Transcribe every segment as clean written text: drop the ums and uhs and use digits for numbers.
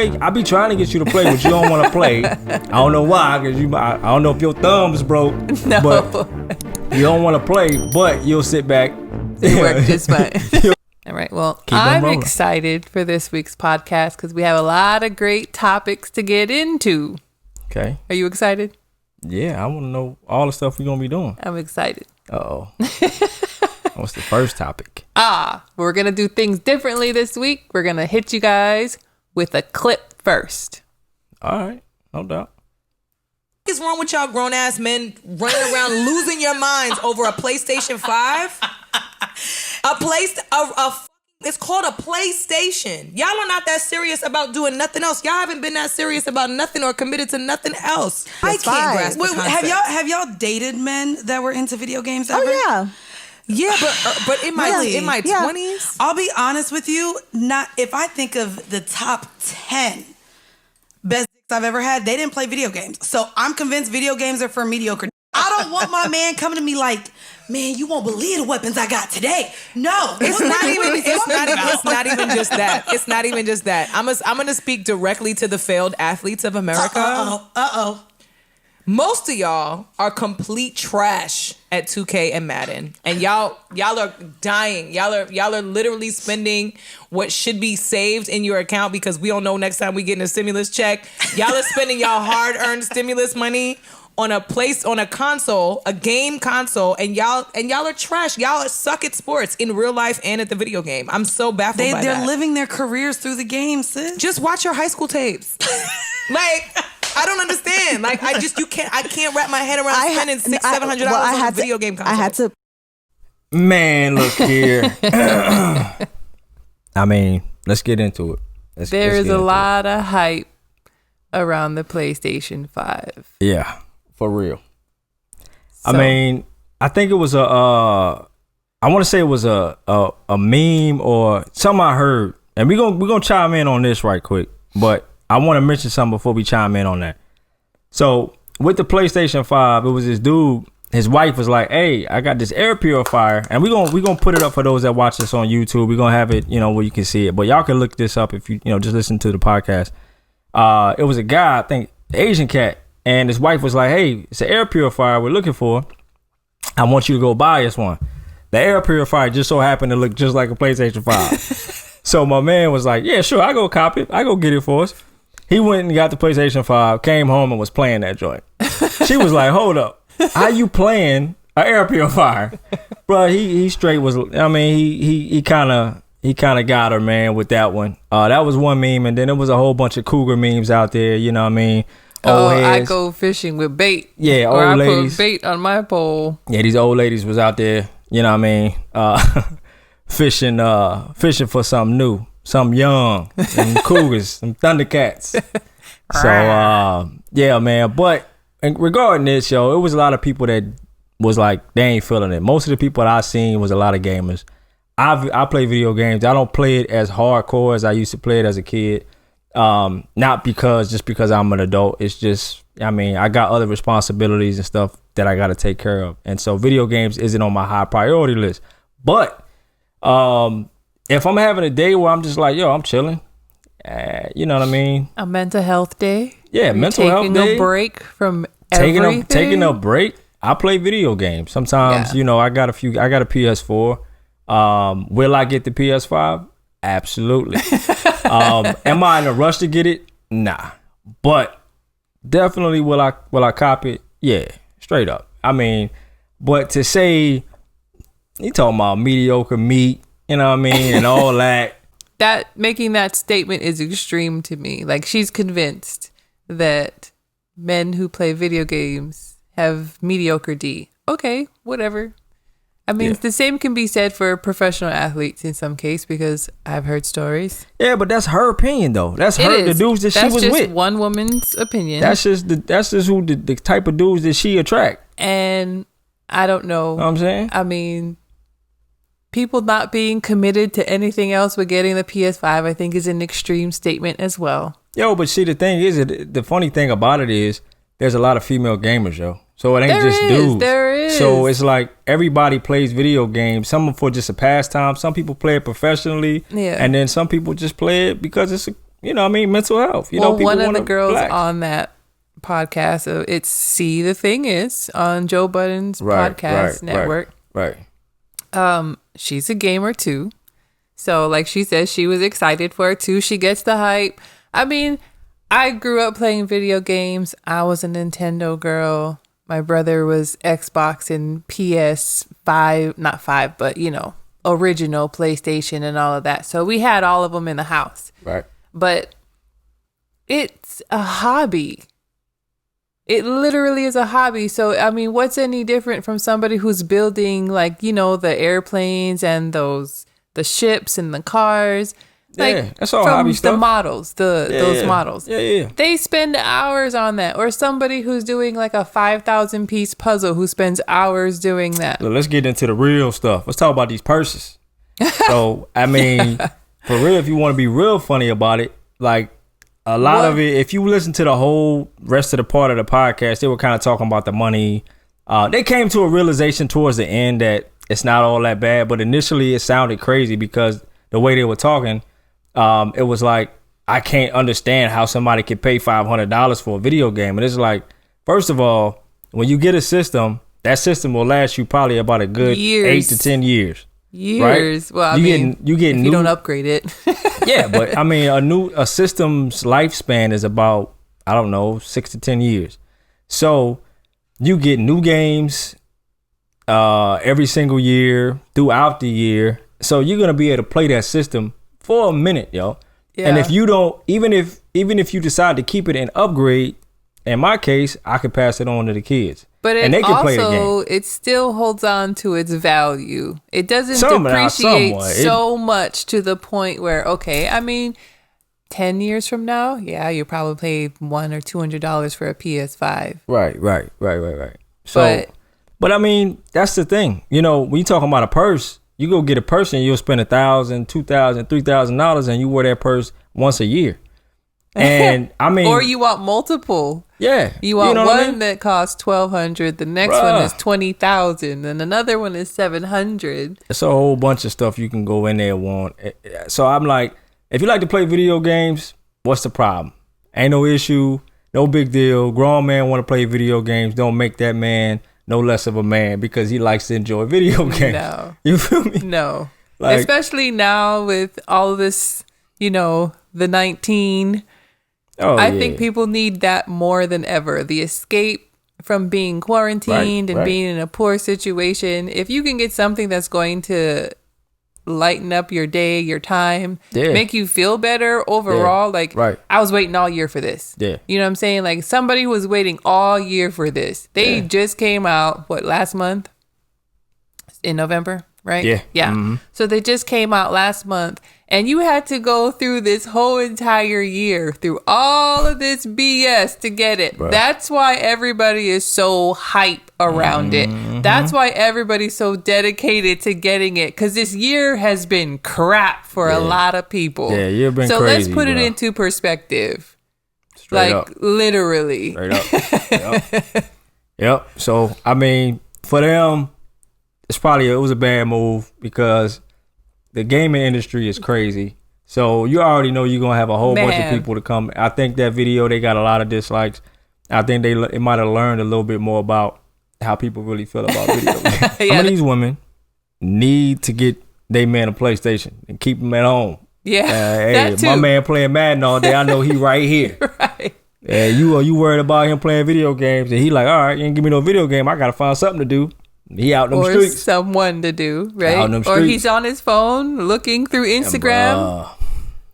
play. I be trying to get you to play, but you don't want to play. I don't know why, because I don't know if your thumb's broke. No. But you don't want to play, but you'll sit back. It worked just fine. All right. Well, I'm rolling. excited for this week's podcast because we have a lot of great topics to get into. Okay. Are you excited? Yeah, I want to know all the stuff we're going to be doing. I'm excited. Uh-oh. What's the first topic? We're going to do things differently this week. We're going to hit you guys with a clip first. All right. No doubt. What is wrong with y'all grown ass men running around losing your minds over a PlayStation 5? It's called a PlayStation. Y'all are not that serious about doing nothing else. Y'all haven't been that serious about nothing or committed to nothing else. I can't grasp the concept. Have y'all dated men that were into video games ever? Oh Yeah, but in my 20s, I'll be honest with you. Not if I think of the top 10 best dicks I've ever had, they didn't play video games. So I'm convinced video games are for mediocre. I don't want my man coming to me like, man, you won't believe the weapons I got today. No, it's not even just that. It's not even just that. I'm gonna speak directly to the failed athletes of America. Uh-oh. Most of y'all are complete trash at 2K and Madden, and y'all are dying. Y'all are literally spending what should be saved in your account because we don't know next time we get a stimulus check. Y'all are spending y'all hard-earned stimulus money on a console, a game console, and y'all are trash. Y'all suck at sports in real life and at the video game. I'm so baffled by that. They're living their careers through the game, sis. Just watch your high school tapes. I don't understand. I can't wrap my head around spending $600-$700 on a video game console. I had to. Man, look here. I mean, let's get into it. There is a lot of hype around the PlayStation 5. Yeah, for real. So, I mean, I think it was I want to say it was a meme or something I heard, and we're gonna chime in on this right quick, but I want to mention something before we chime in on that. So with the PlayStation 5, it was this dude. His wife was like, "Hey, I got this air purifier," and we're gonna put it up for those that watch this on YouTube. We're gonna have it, where you can see it, but y'all can look this up if you just listen to the podcast. It was a guy, I think, Asian cat, and his wife was like, "Hey, it's an air purifier we're looking for. I want you to go buy us one." The air purifier just so happened to look just like a PlayStation 5. So my man was like, "Yeah, sure, I go cop it. I go get it for us." He went and got the PlayStation 5, came home and was playing that joint. She was like, "Hold up. How you playing an air purifier?" Bro, he straight was, I mean, he kind of got her, man, with that one. That was one meme, and then there was a whole bunch of cougar memes out there, you know what I mean? I go fishing with bait. Yeah, or old I ladies. put bait on my pole. Yeah, these old ladies was out there, you know what I mean? Fishing for something new, something young, some cougars, some thundercats. So, yeah, man. But regarding this, it was a lot of people that was like, they ain't feeling it. Most of the people that I seen was a lot of gamers. I play video games. I don't play it as hardcore as I used to play it as a kid. Not just because I'm an adult. It's just, I mean, I got other responsibilities and stuff that I got to take care of. And so video games isn't on my high priority list. But if I'm having a day where I'm just like, I'm chilling, you know what I mean? A mental health day. Yeah, mental health day. Taking a break from everything. Taking a break. I play video games. Sometimes, I got a PS4. Will I get the PS5? Absolutely. Am I in a rush to get it? Nah. But definitely will I cop it? Yeah, straight up. I mean, but to say you talking about mediocre meat, you know what I mean, and all that. Making that statement is extreme to me. Like, she's convinced that men who play video games have mediocre D. Okay, whatever. I mean, the same can be said for professional athletes in some case, because I've heard stories. Yeah, but that's her opinion, though. That's the dudes that she was with. That's just one woman's opinion. That's just who the type of dudes that she attract. And I don't know. You know what I'm saying? I mean, people not being committed to anything else but getting the PS5, I think, is an extreme statement as well. But see, the thing is, the funny thing about it is, there's a lot of female gamers, So it ain't just dudes. There is. So it's like everybody plays video games. Some for just a pastime. Some people play it professionally. Yeah. And then some people just play it because you know what I mean, mental health. You well, know, people one of wanna the girls relax. on that podcast, it's See the Thing Is on Joe Budden's podcast network. Right. She's a gamer too. So like she says, she was excited for it too. She gets the hype. I mean, I grew up playing video games. I was a Nintendo girl. My brother was Xbox and PS5, not 5, but you know, original PlayStation and all of that. So we had all of them in the house. Right. But it's a hobby. It literally is a hobby. So, I mean, what's any different from somebody who's building, like, you know, the airplanes and the ships and the cars? Like, yeah, that's all hobby stuff. The models, those models. Yeah. They spend hours on that. Or somebody who's doing like a 5,000 piece puzzle who spends hours doing that. So let's get into the real stuff. Let's talk about these purses. So, I mean, for real, if you want to be real funny about it, like, a lot of it, if you listen to the whole rest of the part of the podcast, they were kind of talking about the money. They came to a realization towards the end that it's not all that bad, but initially it sounded crazy because the way they were talking, it was like, I can't understand how somebody could pay $500 for a video game. And it's like, first of all, when you get a system, that system will last you probably about a good 8 to 10 years. Years. Right? Well, I mean, if you don't upgrade it. Yeah, but I mean, a system's lifespan is about, I don't know, 6 to 10 years. So you get new games every single year throughout the year. So you're gonna be able to play that system for a minute, yo. Yeah. And if you don't, even if you decide to keep it and upgrade, in my case, I could pass it on to the kids. But and they can play the game. It still holds on to its value. It doesn't depreciate so much to the point where, okay, I mean, 10 years from now, yeah, you probably pay $100 or $200 for a PS5. Right. So, but I mean, that's the thing. You know, when you talking about a purse, you go get a purse and you'll spend $1,000, $2,000, $3,000, and you wear that purse once a year. And I mean, or you want multiple. Yeah, you want one that costs $1,200. The next one is $20,000, and another one is $700. It's a whole bunch of stuff you can go in there and want. So I'm like, if you like to play video games, what's the problem? Ain't no issue, no big deal. Grown man want to play video games. Don't make that man no less of a man because he likes to enjoy video games. No, you feel me? No, like, especially now with all of this, you know, the 19. I think people need that more than ever. The escape from being quarantined and being in a poor situation. If you can get something that's going to lighten up your day, your time, make you feel better overall. Like, I was waiting all year for this. Yeah. You know what I'm saying? Like, somebody was waiting all year for this. They just came out, last month? In November, right? Yeah. Mm-hmm. So they just came out last month. And you had to go through this whole entire year, through all of this BS to get it. Right. That's why everybody is so hype around it. That's why everybody's so dedicated to getting it. Because this year has been crap for a lot of people. Yeah, you've been crazy. So let's put it into perspective. Straight up. Literally. Straight up. Yep. So, I mean, for them, it was a bad move because the gaming industry is crazy. So you already know you're going to have a whole bunch of people to come. I think that video, they got a lot of dislikes. I think it might have learned a little bit more about how people really feel about video games. Some of these women need to get their man a PlayStation and keep him at home. Yeah, hey, my man playing Madden all day. I know he right here. Right. Yeah, you worried about him playing video games, and he like, all right, you ain't give me no video game. I got to find something to do. He out in them streets. Or someone to do, right? Or he's on his phone looking through Instagram,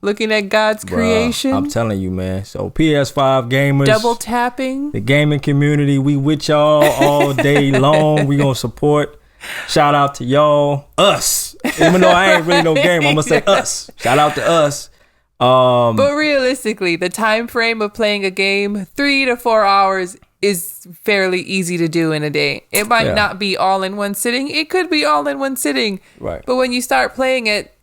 looking at God's creation. I'm telling you, man. So PS5 gamers. Double tapping. The gaming community, we with y'all all day long. We gonna support. Shout out to y'all. Us. Even though I ain't really no game, I'm gonna say us. Shout out to us. But realistically, the time frame of playing a game, 3 to 4 hours, is fairly easy to do in a day. It might not be all in one sitting. It could be all in one sitting. Right. But when you start playing at,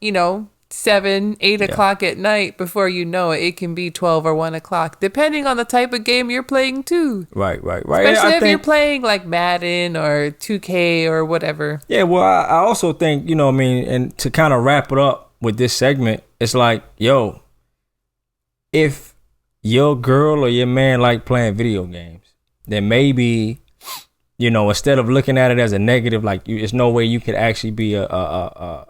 7, 8 o'clock at night, before you know it, it can be 12 or 1 o'clock, depending on the type of game you're playing too. Right. Especially if you're playing like Madden or 2K or whatever. Yeah, well, I also think, and to kind of wrap it up with this segment, it's like, if your girl or your man like playing video games, then maybe, you know, instead of looking at it as a negative, like there's no way you could actually be a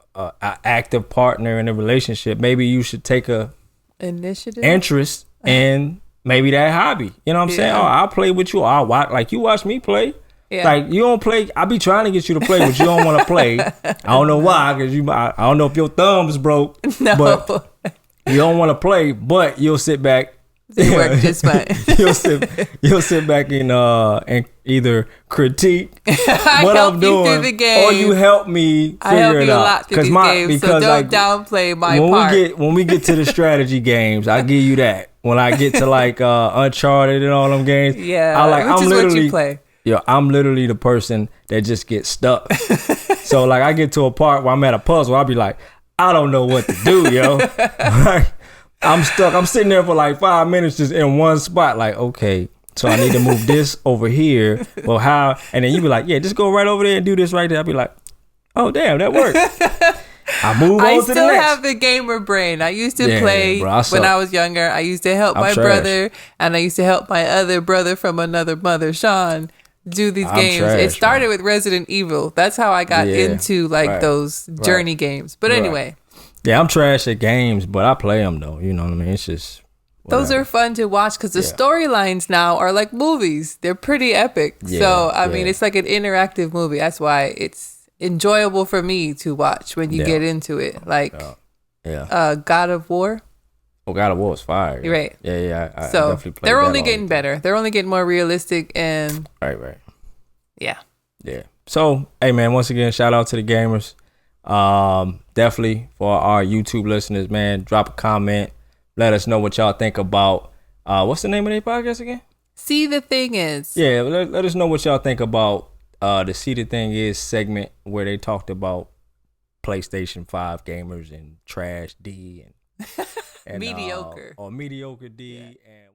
active partner in a relationship. Maybe you should take a interest in maybe that hobby. You know what I'm saying? Oh, I'll play with you. I'll watch, like you watch me play. Yeah. Like you don't play. I be trying to get you to play, but you don't want to play. I don't know why, because I don't know if your thumb's broke. No. But you don't want to play, but you'll sit back. They work just fine. you'll sit back and either critique what I'm doing, or you help me figure it out. I help you a lot through these games, so don't downplay my part. When we get to the strategy games, I give you that. When I get to like Uncharted and all them games, which is what you play. Yo, I'm literally the person that just gets stuck. So like I get to a part where I'm at a puzzle, I'll be like, I don't know what to do, yo. Like, I'm stuck. I'm sitting there for like 5 minutes just in one spot. Like, okay, so I need to move this over here. Well, how? And then you be like, yeah, just go right over there and do this right there. I'll be like, oh, damn, that worked. I move on to the next. I still have the gamer brain. I used to play when I was younger. I used to help my brother, and I used to help my other brother from another mother, Sean, do these games. It started with Resident Evil. That's how I got into those journey games. But anyway. Yeah, I'm trash at games, but I play them though. You know what I mean? It's just whatever. Those are fun to watch because the storylines now are like movies. They're pretty epic. Yeah, so I mean, it's like an interactive movie. That's why it's enjoyable for me to watch when you get into it. Like, God of War. Oh, God of War is fire. You're right. Yeah. I so definitely played they're only getting better. They're only getting more realistic and right. Yeah. So, hey man, once again, shout out to the gamers. Definitely for our YouTube listeners, man, drop a comment. Let us know what y'all think about what's the name of their podcast again? See the Thing Is. Yeah, let us know what y'all think about the See the Thing Is segment where they talked about PlayStation 5 gamers and Trash D and Mediocre. Or Mediocre D and